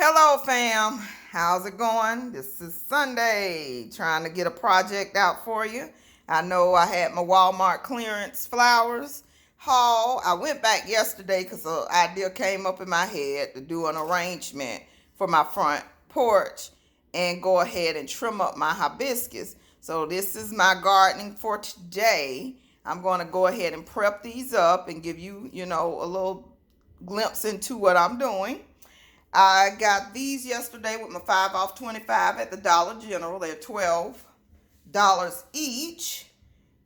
Hello fam, how's it going? This is Sunday, trying to get a project out for you. I know I had my Walmart clearance flowers haul. I went back yesterday because an idea came up in my head to do an arrangement for my front porch and go ahead and trim up my hibiscus. So this is my gardening for today. I'm going to go ahead and prep these up and give you, a little glimpse into what I'm doing. I got these yesterday with my 5 off 25 at the Dollar General. They're $12 each,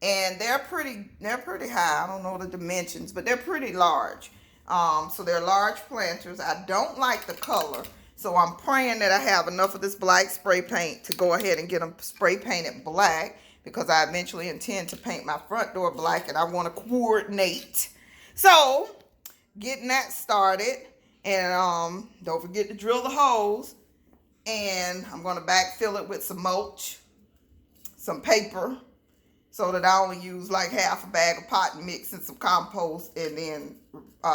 and they're pretty high. I don't know the dimensions, but they're pretty large. So they're large planters. I don't like the color, so I'm praying that I have enough of this black spray paint to go ahead and get them spray painted black, because I eventually intend to paint my front door black, and I want to coordinate. So getting that started. And don't forget to drill the holes. And I'm going to backfill it with some mulch, some paper, so that I only use like half a bag of potting mix and some compost, and then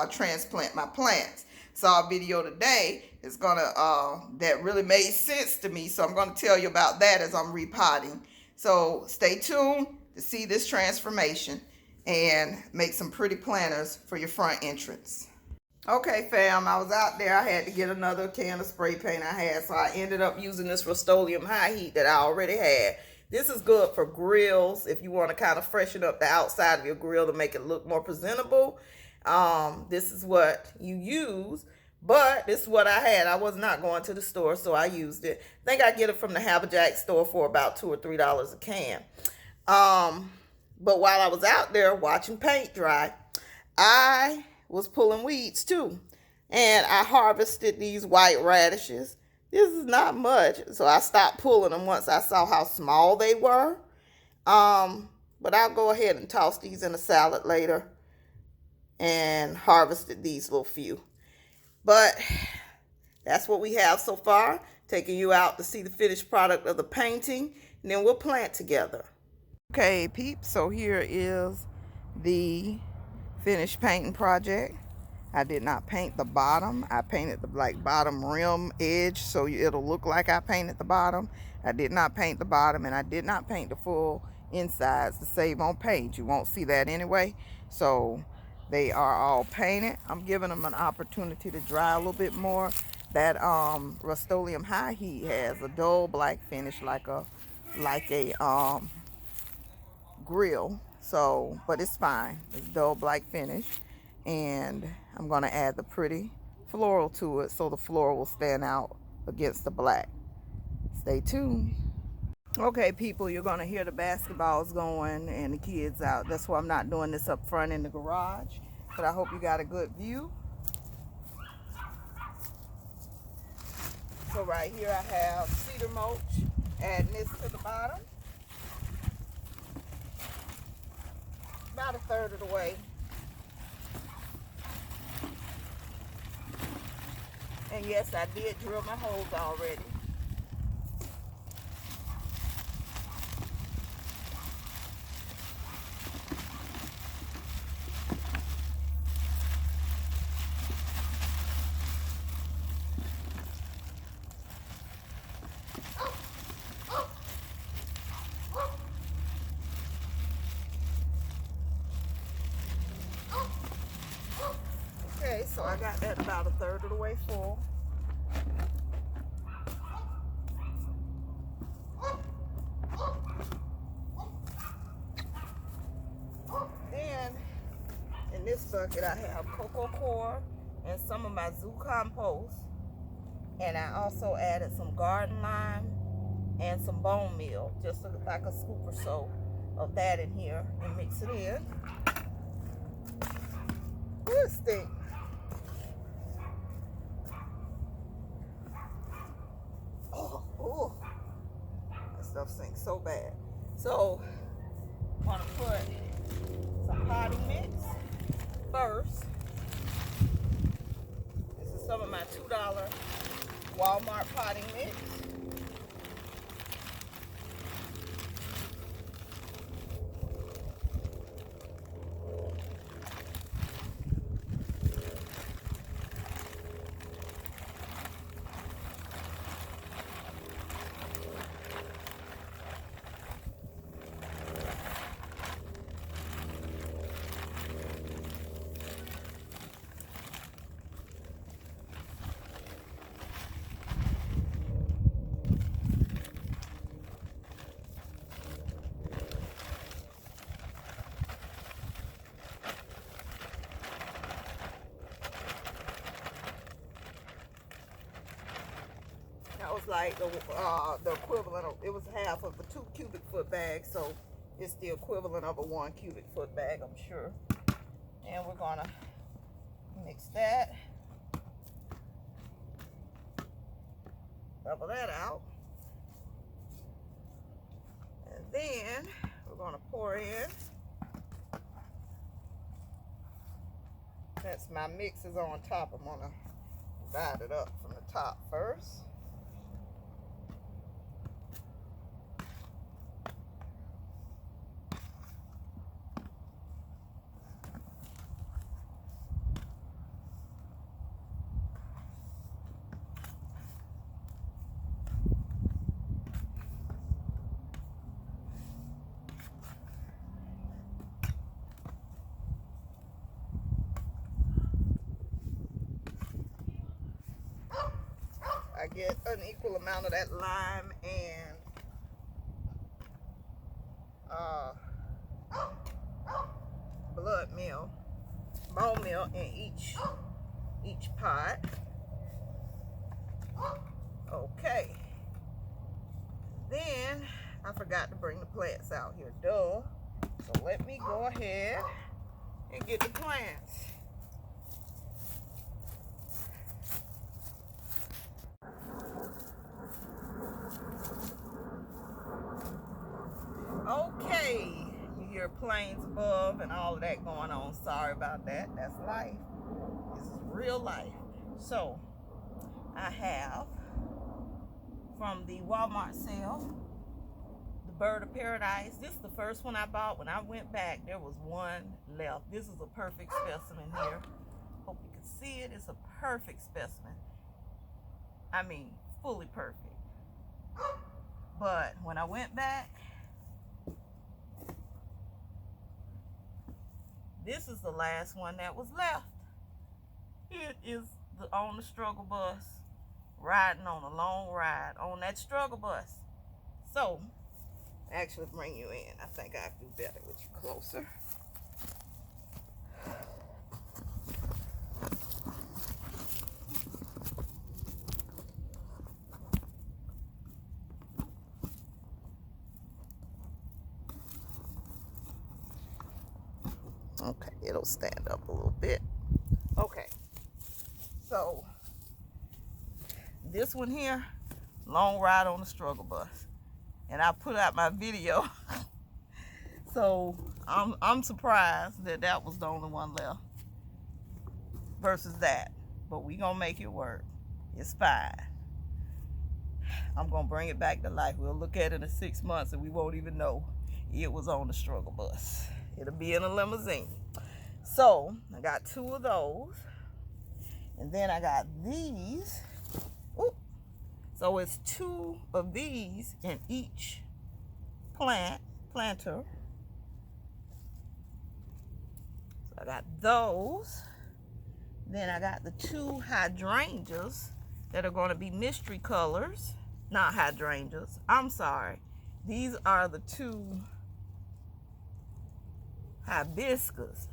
transplant my plants. Saw a video today that really made sense to me, so I'm going to tell you about that as I'm repotting. So stay tuned to see this transformation and make some pretty planters for your front entrance. Okay, fam, I was out there. I had to get another can of spray paint I had, so I ended up using this Rust-Oleum High Heat that I already had. This is good for grills if you want to kind of freshen up the outside of your grill to make it look more presentable. This is what you use, but this is what I had. I was not going to the store, so I used it. I think I get it from the Haverjack store for about $2 or $3 a can. But while I was out there watching paint dry, I was pulling weeds too, and I harvested these white radishes. This is not much, so I stopped pulling them once I saw how small they were. But I'll go ahead and toss these in a salad later, and harvested these little few. But that's what we have so far, taking you out to see the finished product of the painting, and then we'll plant together. Okay, peeps, so here is the finished painting project. I did not paint the bottom. I painted the bottom rim edge so it'll look like I painted the bottom. I did not paint the bottom, and I did not paint the full insides to save on paint. You won't see that anyway. So they are all painted. I'm giving them an opportunity to dry a little bit more. That Rust-Oleum High Heat has a dull black finish, like a grill. So, but it's fine. It's dull black finish. And I'm going to add the pretty floral to it so the floral will stand out against the black. Stay tuned. Okay, people, you're going to hear the basketballs going and the kids out. That's why I'm not doing this up front in the garage. But I hope you got a good view. So right here I have cedar mulch. Adding this to the bottom. About a third of the way. And yes, I did drill my holes already. Okay, so I got that about a third of the way full. Then in this bucket I have cocoa coir and some of my zoo compost. And I also added some garden lime and some bone meal, just like a scoop or so of that in here, and mix it in. Good stink. Oh, that stuff stinks so bad. So I'm gonna put some potting mix first. This is some of my $2 Walmart potting mix. like the equivalent of, it was half of a 2 cubic foot bag, so it's the equivalent of a 1 cubic foot bag, I'm sure. And we're gonna mix that, double that out, and then we're gonna pour in. Since my mix is on top, I'm gonna divide it up from the top first. I get an equal amount of that lime and bone meal in each pot. Okay. Then I forgot to bring the plants out here, duh. So let me go ahead and get the plants. Okay, you hear planes above and all of that going on. Sorry about that. That's life. This is real life. So I have from the Walmart sale, the Bird of Paradise. This is the first one I bought. When I went back, there was one left. This is a perfect specimen here. Hope you can see it. It's a perfect specimen. I mean, fully perfect. But when I went back, this is the last one that was left. It is on the struggle bus, riding on a long ride on that struggle bus. So, actually bring you in. I think I do better with you closer. Okay, it'll stand up a little bit. Okay, so this one here, long ride on the struggle bus, and I put out my video. So I'm surprised that was the only one left versus that, but we gonna make it work. It's fine. I'm gonna bring it back to life. We'll look at it in 6 months and we won't even know it was on the struggle bus. It'll be in a limousine. So I got 2 of those, and then I got these. Ooh. So it's 2 of these in each planter. So I got those. Then I got the 2 hydrangeas that are going to be mystery colors. Not hydrangeas. I'm sorry. These are the 2 hibiscus,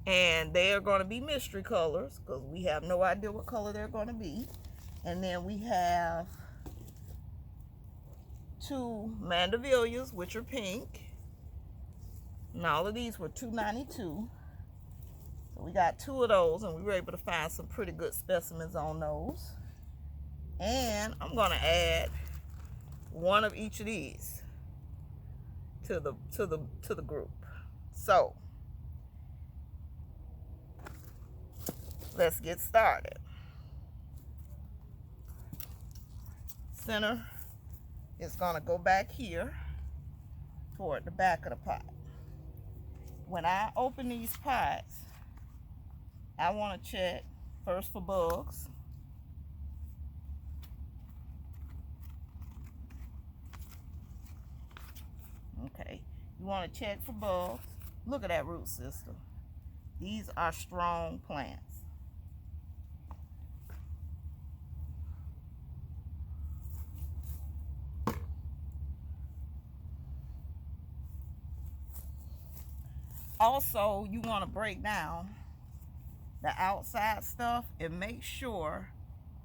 and they are going to be mystery colors because we have no idea what color they're going to be. And then we have 2 mandevillias, which are pink, and all of these were $2.92. So we got 2 of those, and we were able to find some pretty good specimens on those. And I'm going to add 1 of each of these to the group. So let's get started. Center is going to go back here toward the back of the pot. When I open these pots, I want to check first for bugs. Okay, you want to check for bugs. Look at that root system. These are strong plants. Also, you want to break down the outside stuff and make sure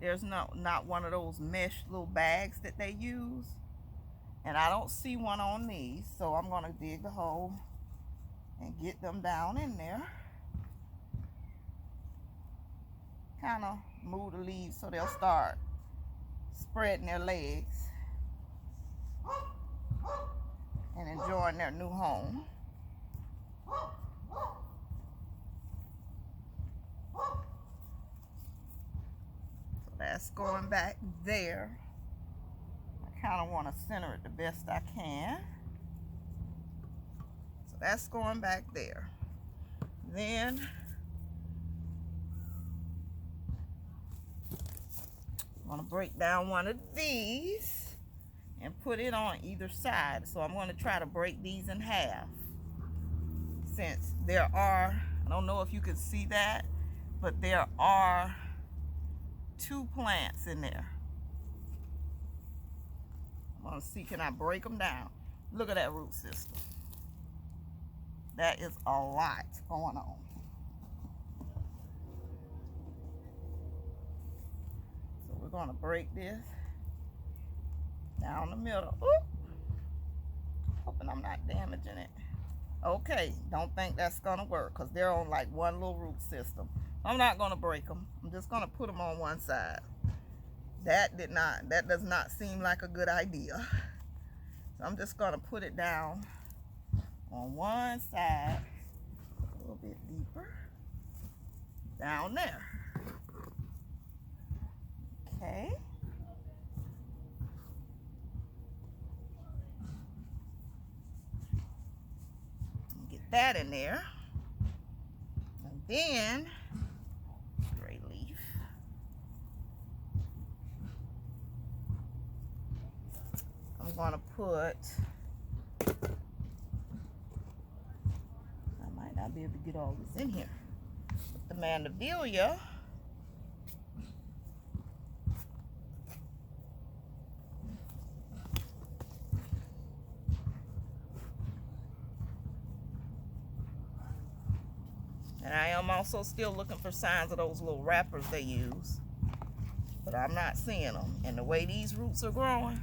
There's not one of those mesh little bags that they use. And I don't see one on these. So I'm going to dig the hole and get them down in there. Kind of move the leaves so they'll start spreading their legs and enjoying their new home. So that's going back there. I kind of want to center it the best I can. So that's going back there. Then I'm going to break down one of these and put it on either side. So I'm going to try to break these in half. Since there are, I don't know if you can see that, but there are 2 plants in there. I'm going to see, can I break them down? Look at that root system. That is a lot going on. So we're going to break this down the middle. Oop. Hoping I'm not damaging it. Okay, don't think that's gonna work because they're on like one little root system. I'm not gonna break them. I'm just gonna put them on one side. That does not seem like a good idea. So I'm just gonna put it down on one side, a little bit deeper, down there. Okay. That in there, and then gray leaf. I'm gonna put, I might not be able to get all this in here. Put the mandibulia. And I am also still looking for signs of those little wrappers they use. But I'm not seeing them. And the way these roots are growing,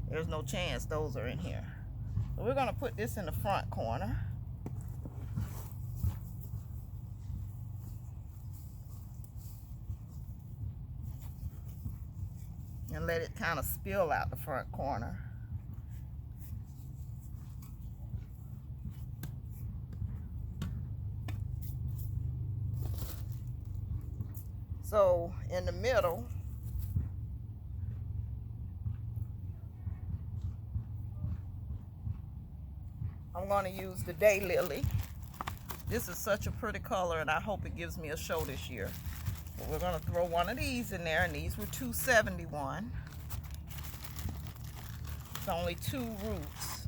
there's no chance those are in here. So we're going to put this in the front corner. And let it kind of spill out the front corner. So in the middle, I'm going to use the daylily. This is such a pretty color, and I hope it gives me a show this year. But we're going to throw one of these in there, and these were $2.71. It's only 2 roots.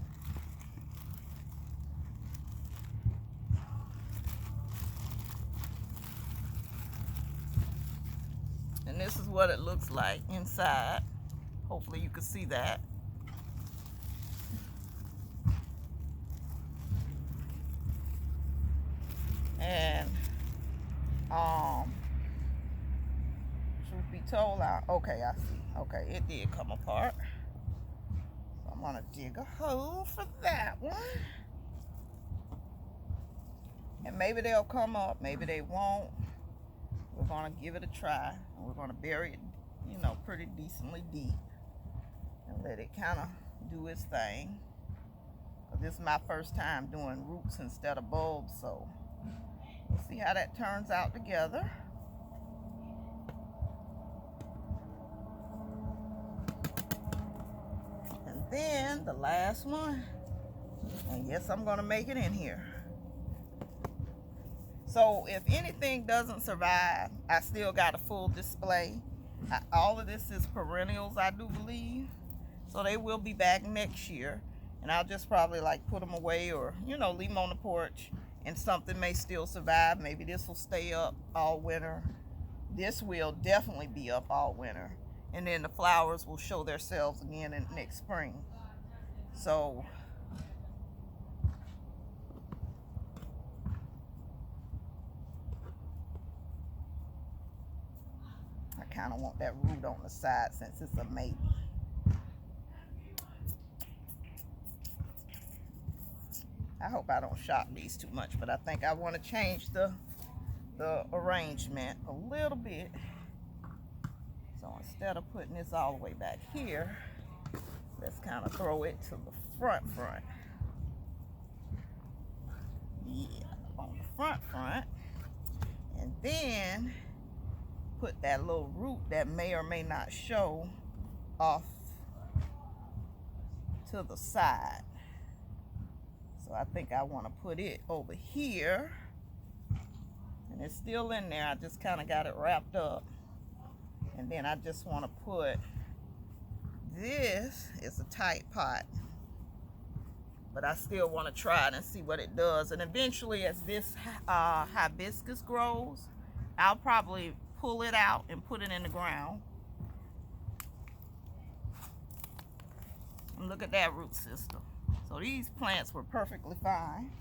And this is what it looks like inside. Hopefully you can see that. And truth be told, okay, I see. Okay, it did come apart. So I'm gonna dig a hole for that one. And maybe they'll come up, maybe they won't. We're gonna give it a try, and we're gonna bury it, you know, pretty decently deep, and let it kind of do its thing. This is my first time doing roots instead of bulbs, so we'll see how that turns out together. And then the last one, and yes, I'm gonna make it in here. So if anything doesn't survive, I still got a full display. All of this is perennials, I do believe. So they will be back next year. And I'll just probably like put them away, or, you know, leave them on the porch. And something may still survive. Maybe this will stay up all winter. This will definitely be up all winter. And then the flowers will show themselves again in next spring. So I kind of want that root on the side since it's a maybe. I hope I don't shock these too much, but I think I want to change the arrangement a little bit. So instead of putting this all the way back here, let's kind of throw it to the front. Yeah, on the front. And then put that little root that may or may not show off to the side. So I think I want to put it over here. And it's still in there. I just kind of got it wrapped up. And then I just want to put, this is a tight pot, but I still want to try it and see what it does. And eventually, as this hibiscus grows, I'll probably pull it out and put it in the ground. And look at that root system. So these plants were perfectly fine.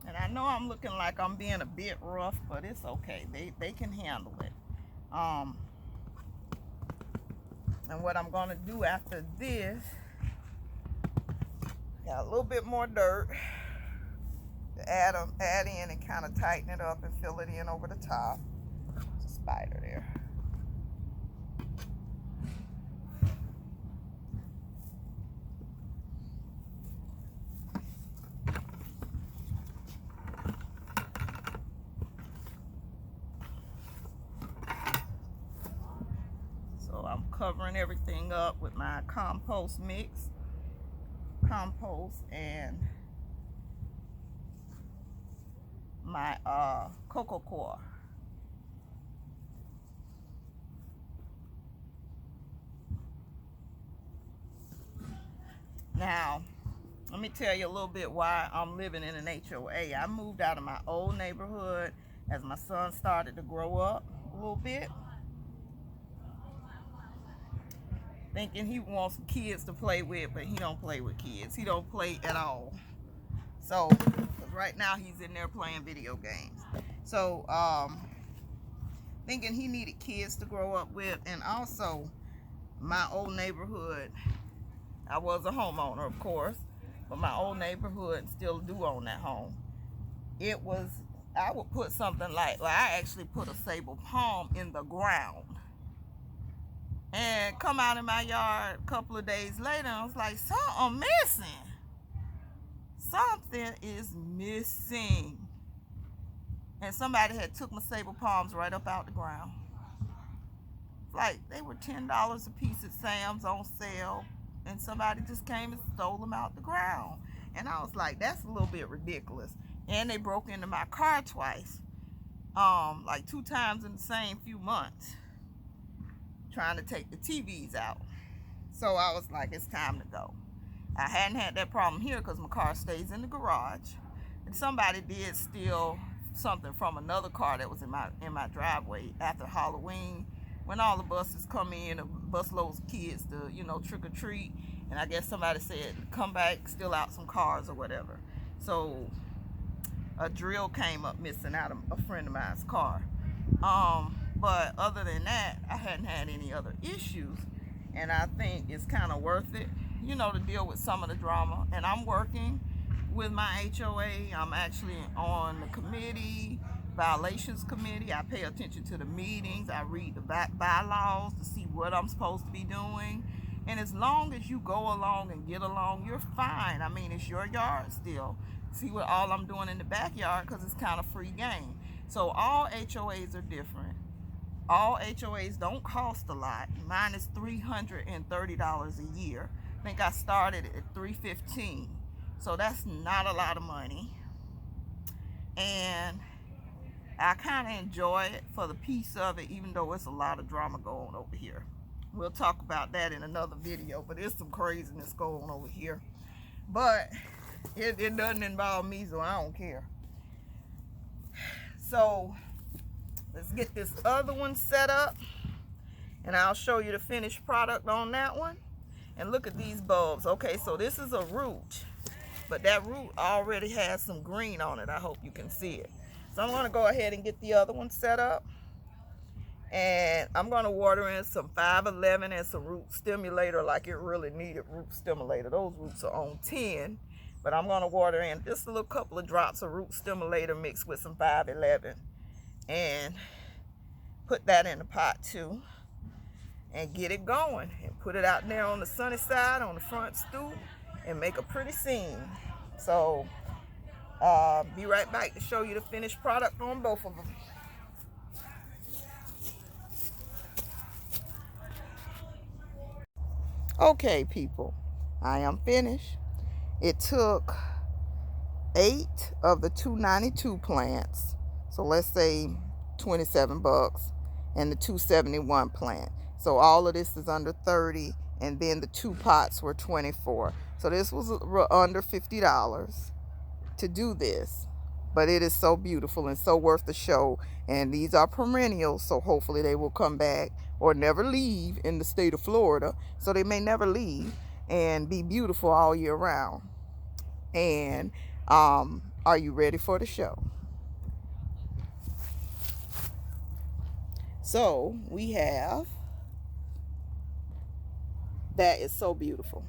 And I know I'm looking like I'm being a bit rough, but it's okay. They can handle it. And what I'm going to do after this, got a little bit more dirt to add in and kind of tighten it up and fill it in over the top. There's a spider there. I'm covering everything up with my compost mix, compost and my cocoa coir. Now, let me tell you a little bit why I'm living in an HOA. I moved out of my old neighborhood as my son started to grow up a little bit, thinking he wants some kids to play with, but he don't play with kids. He don't play at all. So, right now he's in there playing video games. So, thinking he needed kids to grow up with, and also my old neighborhood, I was a homeowner, of course, but my old neighborhood still do own that home. It was, I would put something like, well, I actually put a sable palm in the ground. And come out in my yard a couple of days later, and I was like, something missing. Something is missing. And somebody had took my sable palms right up out the ground. Like, they were $10 a piece at Sam's on sale, and somebody just came and stole them out the ground. And I was like, that's a little bit ridiculous. And they broke into my car twice, like 2 times in the same few months, trying to take the TVs out. So I was like, it's time to go. I hadn't had that problem here because my car stays in the garage. And somebody did steal something from another car that was in my driveway after Halloween, when all the buses come in, busloads of kids to, you know, trick or treat. And I guess somebody said, come back, steal out some cars or whatever. So a drill came up missing out of a friend of mine's car. But other than that, I hadn't had any other issues. And I think it's kind of worth it, you know, to deal with some of the drama. And I'm working with my HOA. I'm actually on the committee, violations committee. I pay attention to the meetings. I read the bylaws to see what I'm supposed to be doing. And as long as you go along and get along, you're fine. I mean, it's your yard still. See what all I'm doing in the backyard, because it's kind of free game. So all HOAs are different. All HOAs don't cost a lot. Mine is $330 a year. I think I started at $315. So that's not a lot of money. And I kind of enjoy it for the piece of it, even though it's a lot of drama going on over here. we'll talk about that in another video, but there's some craziness going on over here. But it doesn't involve me, so I don't care. So let's get this other one set up, and I'll show you the finished product on that one. And look at these bulbs. Okay, so this is a root, but that root already has some green on it. I hope you can see it. So I'm going to go ahead and get the other one set up. And I'm going to water in some 511 and some root stimulator, like it really needed root stimulator. Those roots are on 10. But I'm going to water in just a little couple of drops of root stimulator mixed with some 511. And put that in the pot too. And get it going. And put it out there on the sunny side, on the front stoop. And make a pretty scene. So, be right back to show you the finished product on both of them. Okay, people, I am finished. It took 8 of the 292 plants, so let's say 27 bucks, and the 271 plant. So all of this is under 30, and then the 2 pots were 24. So this was under $50 to do this, but it is so beautiful and so worth the show. And these are perennials, so hopefully they will come back or never leave in the state of Florida. So they may never leave and be beautiful all year round. And are you ready for the show? So we have, that is so beautiful.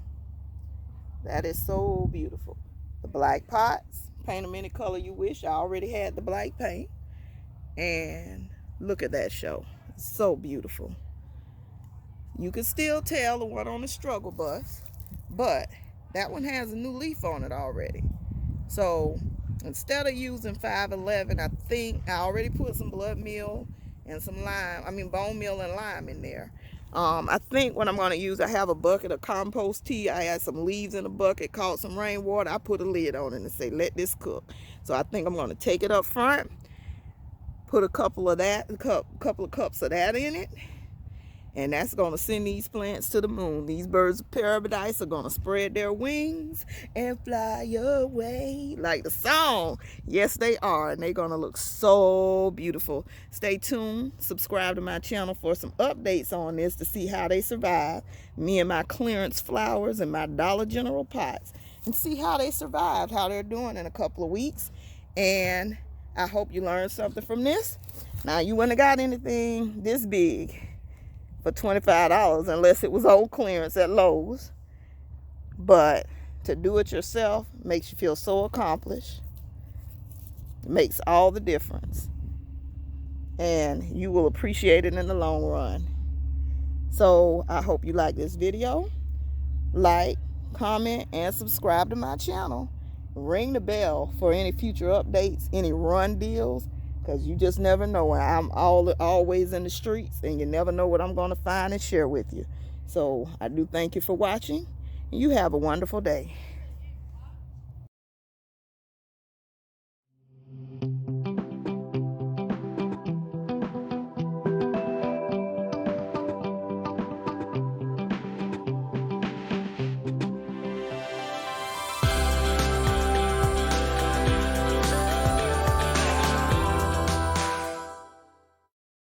That is so beautiful. The black pots, paint them any color you wish. I already had the black paint. And look at that show. So beautiful. You can still tell the one on the struggle bus, but that one has a new leaf on it already. So instead of using 511, I think I already put some blood meal and some bone meal and lime in there. I think what I'm going to use, I have a bucket of compost tea. I had some leaves in a bucket, caught some rainwater. I put a lid on it and say, let this cook. So I think I'm going to take it up front, put a couple of cups of that in it, and that's going to send these plants to the moon. These birds of paradise are going to spread their wings and fly away, like the song. Yes, they are, and they're going to look so beautiful. Stay tuned. Subscribe to my channel for some updates on this to see how they survive. Me and my clearance flowers and my Dollar General pots, and see how they survived, how they're doing in a couple of weeks. And I hope you learned something from this. Now, you wouldn't have got anything this big for $25 unless it was on clearance at Lowe's. But to do it yourself makes you feel so accomplished. It makes all the difference. And you will appreciate it in the long run. So I hope you like this video. Like, comment, and subscribe to my channel. Ring the bell for any future updates, any run deals, because you just never know. I'm always in the streets, and you never know what I'm going to find and share with you. So I do thank you for watching, and you have a wonderful day.